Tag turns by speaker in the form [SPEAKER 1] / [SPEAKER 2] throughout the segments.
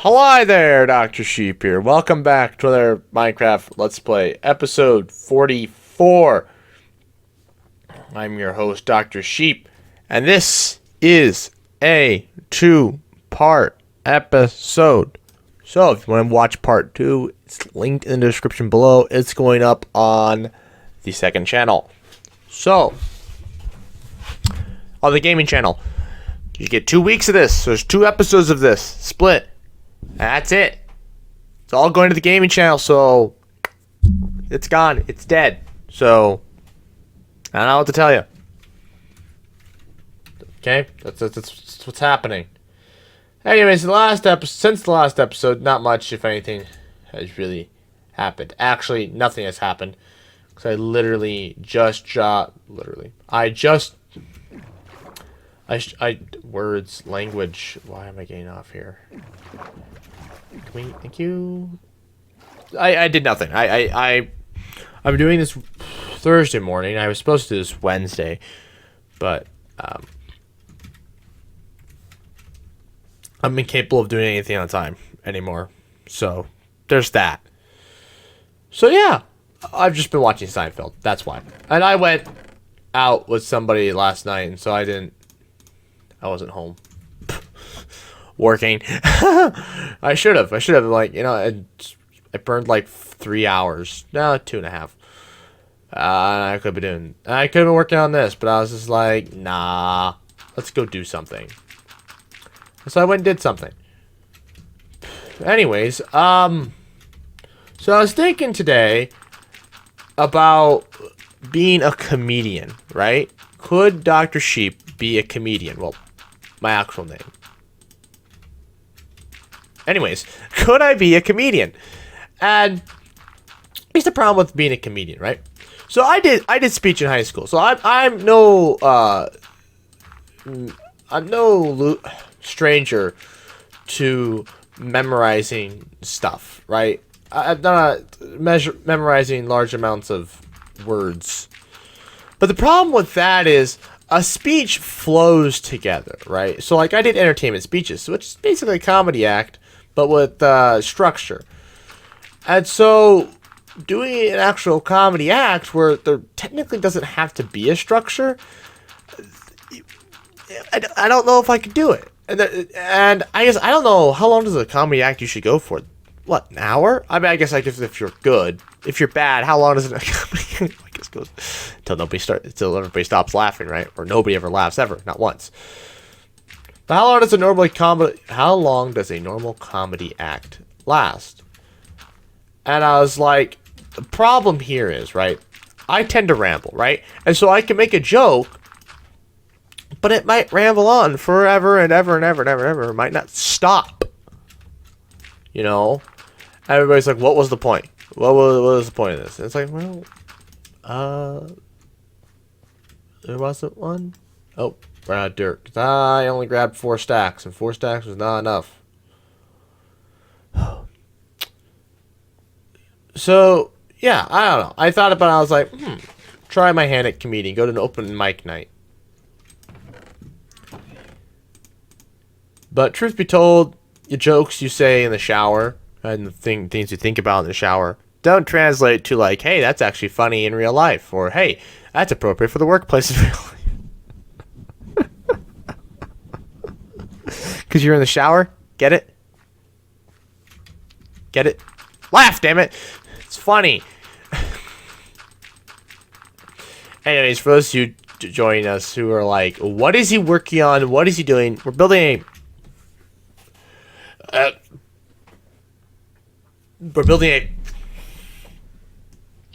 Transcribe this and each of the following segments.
[SPEAKER 1] Hi there, Dr. Sheep here. Welcome back to another Minecraft Let's Play, episode 44. I'm your host, Dr. Sheep, and this is a two-part episode. So, if you want to watch part 2, it's linked in the description below. It's going up on the second channel. So, on the gaming channel, you get 2 weeks of this. So there's 2 episodes of this, split. That's it. It's all going to the gaming channel, so it's gone. It's dead. So I don't know what to tell you. Okay, that's what's happening. Anyways, since the last episode, not much, if anything, has really happened. Actually, nothing has happened because I literally just words, language. Why am I getting off here? Thank you. I did nothing. I'm doing this Thursday morning. I was supposed to do this Wednesday, but I'm incapable of doing anything on time anymore. So there's that. So yeah, I've just been watching Seinfeld. That's why. And I went out with somebody last night, and so I wasn't home. Working. I should have, like, I burned like 3 hours. No, 2.5. I could have been working on this, but I was just like, nah, let's go do something. So I went and did something. Anyways, so I was thinking today about being a comedian, right? Could Dr. Sheep be a comedian? Well, my actual name. Anyways, could I be a comedian? And here's the problem with being a comedian, right? So I did speech in high school. So I'm no stranger to memorizing stuff, right? I'm not memorizing large amounts of words. But the problem with that is a speech flows together, right? So like I did entertainment speeches, which is basically a comedy act, but with structure. And so doing an actual comedy act where there technically doesn't have to be a structure, I don't know if I could do it. And I guess I don't know, how long does a comedy act you should go for? What, an hour? I mean, I guess if you're good. If you're bad, how long does it I guess goes until everybody stops laughing, right? Or nobody ever laughs ever, not once. But how long does a normal comedy act last? And I was like, the problem here is, right, I tend to ramble, right? And so I can make a joke, but it might ramble on forever and ever and ever and ever and ever. It might not stop. You know? Everybody's like, what was the point? What was the point of this? And it's like, well, there wasn't one. Oh, we're out of dirt. 'Cause I only grabbed 4 stacks, and 4 stacks was not enough. So, yeah, I don't know. I thought about it. I was like, try my hand at comedian. Go to an open mic night. But truth be told, the jokes you say in the shower and the things you think about in the shower don't translate to like, hey, that's actually funny in real life, or hey, that's appropriate for the workplace in real life. Because you're in the shower? Get it? Get it? Laugh, damn it! It's funny. Anyways, for those of you joining us who are like, what is he working on? What is he doing? We're building a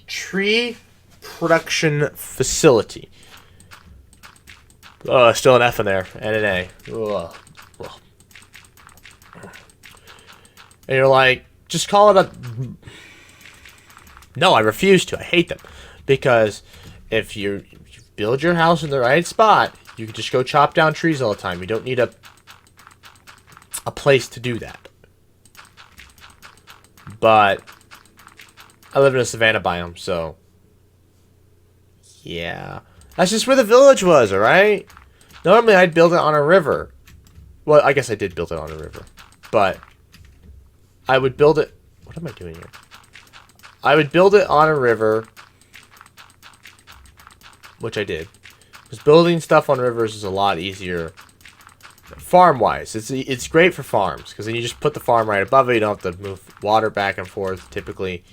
[SPEAKER 1] tree production facility. Oh, still an F in there and an A. Ugh. Ugh. And you're like, just call it a... No, I refuse to. I hate them. Because if you build your house in the right spot, you can just go chop down trees all the time. You don't need a place to do that. But I live in a savanna biome, so yeah. That's just where the village was, alright? Normally I'd build it on a river. Well, I guess I did build it on a river. But I would build it. What am I doing here? I would build it on a river, which I did. Because building stuff on rivers is a lot easier farm-wise. It's great for farms, because then you just put the farm right above it. You don't have to move water back and forth, typically.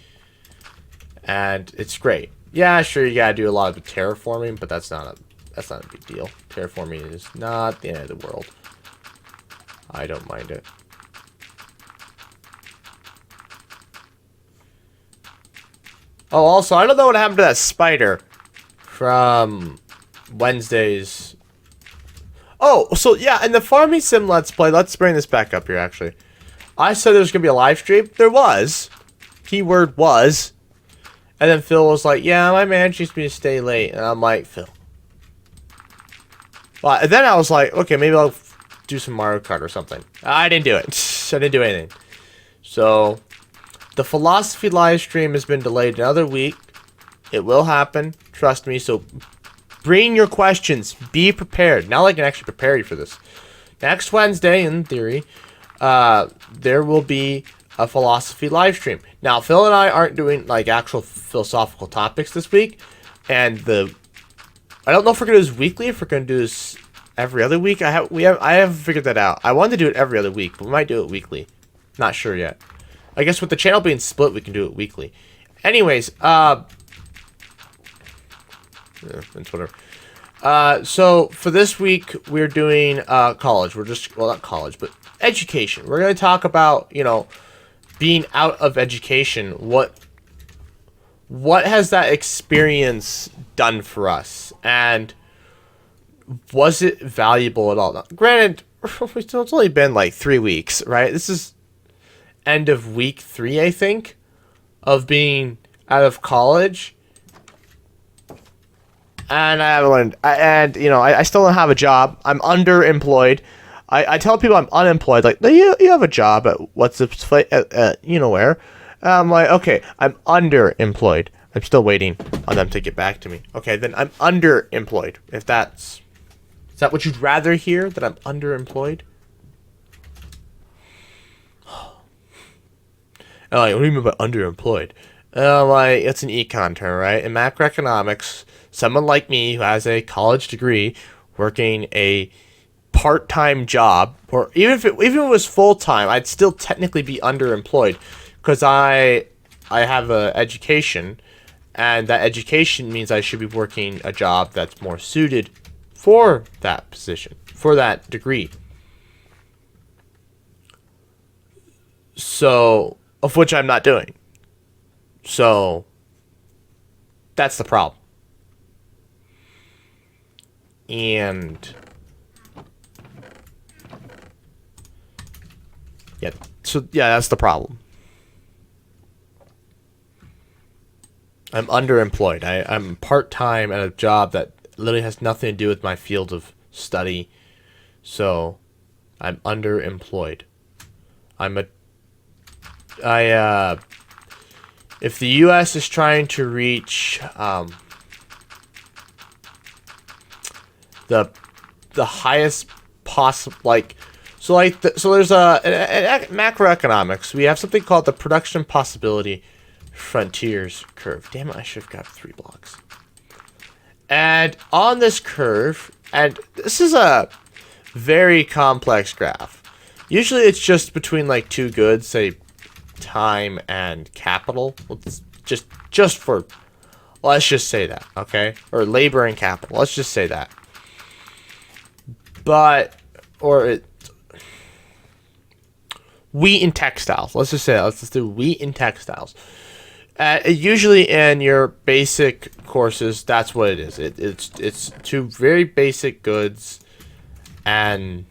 [SPEAKER 1] And it's great. Yeah, sure, you gotta do a lot of terraforming, but that's not a big deal. Terraforming is not the end of the world. I don't mind it. Oh, also, I don't know what happened to that spider from Wednesday's. Oh, so yeah, in the Farming Sim Let's Play, let's bring this back up here, actually. I said there was going to be a live stream. There was. Keyword was. And then Phil was like, yeah, my manager needs me to stay late. And I'm like, Phil. Well, and then I was like, okay, maybe I'll do some Mario Kart or something. I didn't do it. I didn't do anything. So, the philosophy live stream has been delayed another week. It will happen. Trust me. So, bring your questions. Be prepared. Now I can actually prepare you for this. Next Wednesday, in theory, there will be a philosophy live stream. Now, Phil and I aren't doing like actual philosophical topics this week, and I don't know if we're gonna do this weekly. If we're gonna do this every other week, I haven't figured that out. I wanted to do it every other week, but we might do it weekly. Not sure yet. I guess with the channel being split, we can do it weekly. Anyways, it's whatever. So for this week, we're doing college. We're just, well, not college, but education. We're going to talk about, being out of education. What has that experience done for us? And was it valuable at all? Now, granted, it's only been like 3 weeks, right? This is end of week 3, I think, of being out of college. And I haven't learned, I still don't have a job. I'm underemployed. I tell people I'm unemployed, like, you have a job at what's the place, where. I'm like, okay, I'm underemployed. I'm still waiting on them to get back to me. Okay, then I'm underemployed. Is that what you'd rather hear, that I'm underemployed? I'm like, what do you mean by underemployed? Like, it's an econ term, right? In macroeconomics, someone like me who has a college degree working a part-time job, or even if it was full-time, I'd still technically be underemployed, because I have a education, and that education means I should be working a job that's more suited for that position, for that degree. So, of which I'm not doing. So, that's the problem. And that's the problem. I'm underemployed. I'm part-time at a job that literally has nothing to do with my field of study. So, I'm underemployed. If the U.S. is trying to reach the highest possible, so there's in macroeconomics, we have something called the production possibility frontiers curve. Damn it, I should have got 3 blocks. And on this curve, and this is a very complex graph. Usually it's just between like 2 goods, say time and capital. Let's just say that, okay? Or labor and capital. Let's just say that. Wheat and textiles. Let's just say that. Let's just do wheat and textiles. Usually in your basic courses, that's what it is. It's 2 very basic goods, and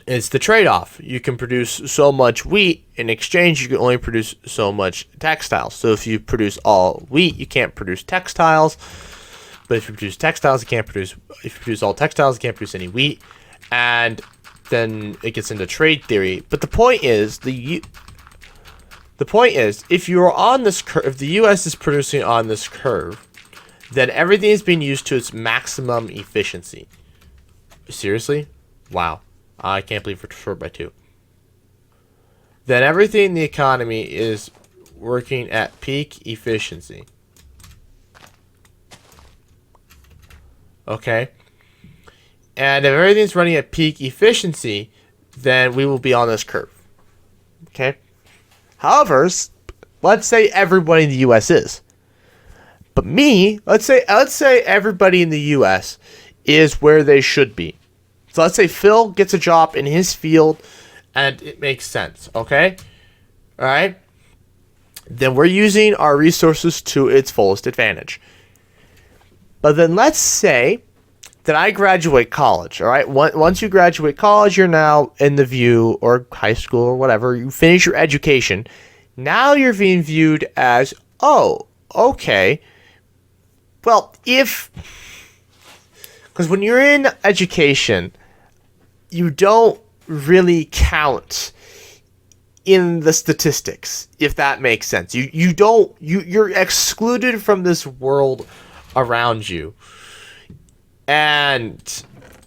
[SPEAKER 1] it's the trade-off. You can produce so much wheat. In exchange, you can only produce so much textiles. So if you produce all wheat, you can't produce textiles. But if you produce textiles, if you produce all textiles, you can't produce any wheat. And then it gets into trade theory. But the point is, if you're on this curve, if the U.S. is producing on this curve, then everything is being used to its maximum efficiency. Seriously? Wow. I can't believe we're short by 2. then everything in the economy is working at peak efficiency. Okay? And if everything's running at peak efficiency, then we will be on this curve. Okay? However, let's say everybody in the US is. But let's say everybody in the US is where they should be. So let's say Phil gets a job in his field and it makes sense, okay? All right? Then we're using our resources to its fullest advantage. But then let's say that I graduate college, all right? Once you graduate college, you're now in the view, or high school or whatever, you finish your education. Now you're being viewed as, oh, okay. Well, because when you're in education, you don't really count in the statistics, if that makes sense. You're excluded from this world around you. And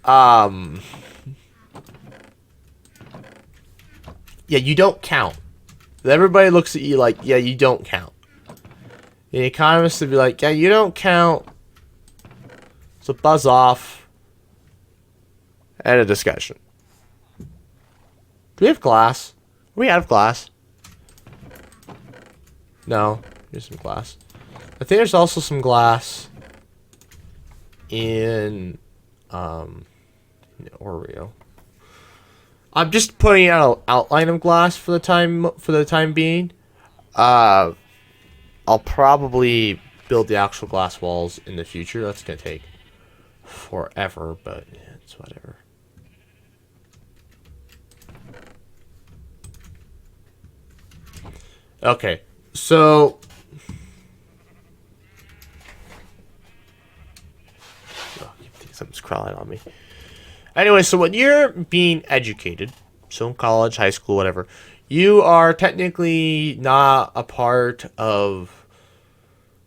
[SPEAKER 1] yeah, you don't count. Everybody looks at you like, yeah, you don't count. The economists would be like, yeah, you don't count. So buzz off. End of discussion. Do we have glass? Are we out of glass? No, there's some glass. I think there's also some glass in Oreo. I'm just putting out an outline of glass for the time being. I'll probably build the actual glass walls in the future. That's gonna take forever, but it's whatever. Okay, so something's crawling on me. Anyway, so when you're being educated, so in college, high school, whatever, you are technically not a part of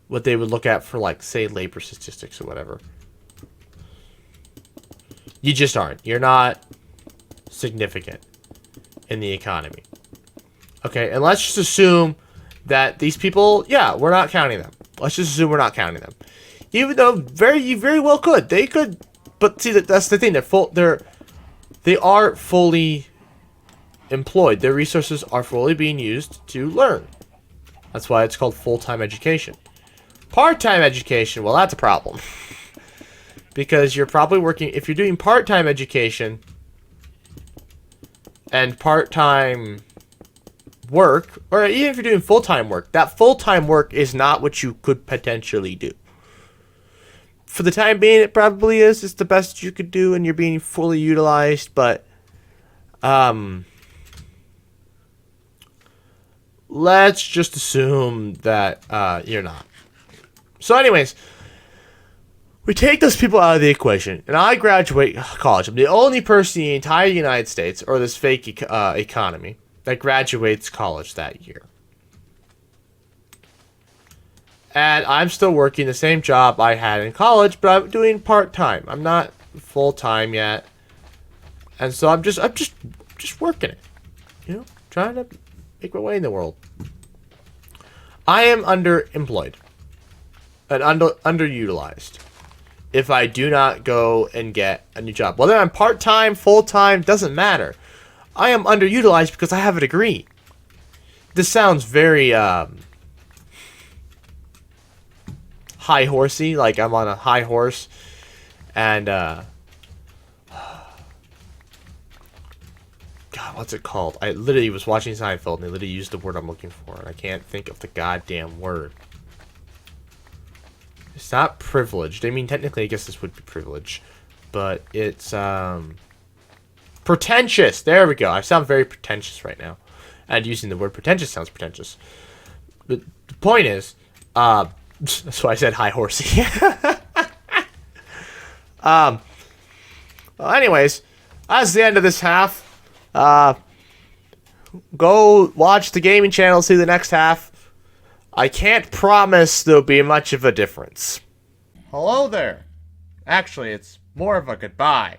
[SPEAKER 1] what they would look at for, like, say, labor statistics or whatever. You just aren't. You're not significant in the economy. Okay, and let's just assume that these people, yeah, we're not counting them. Let's just assume we're not counting them. Even though you very well could. They could, but see, that's the thing. They are fully employed. Their resources are fully being used to learn. That's why it's called full-time education. Part-time education, well, that's a problem. Because you're probably working, if you're doing part-time education and part-time work, or even if you're doing full-time work, that full-time work is not what you could potentially do. For the time being, it probably is. It's the best you could do, and you're being fully utilized, but let's just assume that you're not. So anyways, we take those people out of the equation, and I graduate college. I'm the only person in the entire United States, or this fake economy, that graduates college that year. And I'm still working the same job I had in college, but I'm doing part-time. I'm not full-time yet. And so I'm just working it. You know, trying to make my way in the world. I am underemployed and underutilized if I do not go and get a new job. Whether I'm part-time, full-time, doesn't matter. I am underutilized because I have a degree. This sounds very high horsey, like I'm on a high horse, and God, what's it called? I literally was watching Seinfeld and they literally used the word I'm looking for, and I can't think of the goddamn word. It's not privileged. I mean, technically, I guess this would be privilege, but it's pretentious. There we go. I sound very pretentious right now, and using the word pretentious sounds pretentious. But the point is, that's why I said high horsey. Well, anyways, that's the end of this half. Go watch the gaming channel, see the next half. I can't promise there'll be much of a difference. Hello there. Actually, it's more of a goodbye.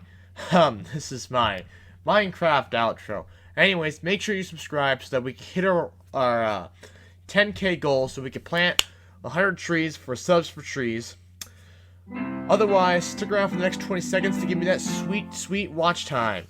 [SPEAKER 1] This is my Minecraft outro. Anyways, make sure you subscribe so that we can hit our 10K goal, so we can plant 100 trees for subs for trees. Otherwise, stick around for the next 20 seconds to give me that sweet, sweet watch time.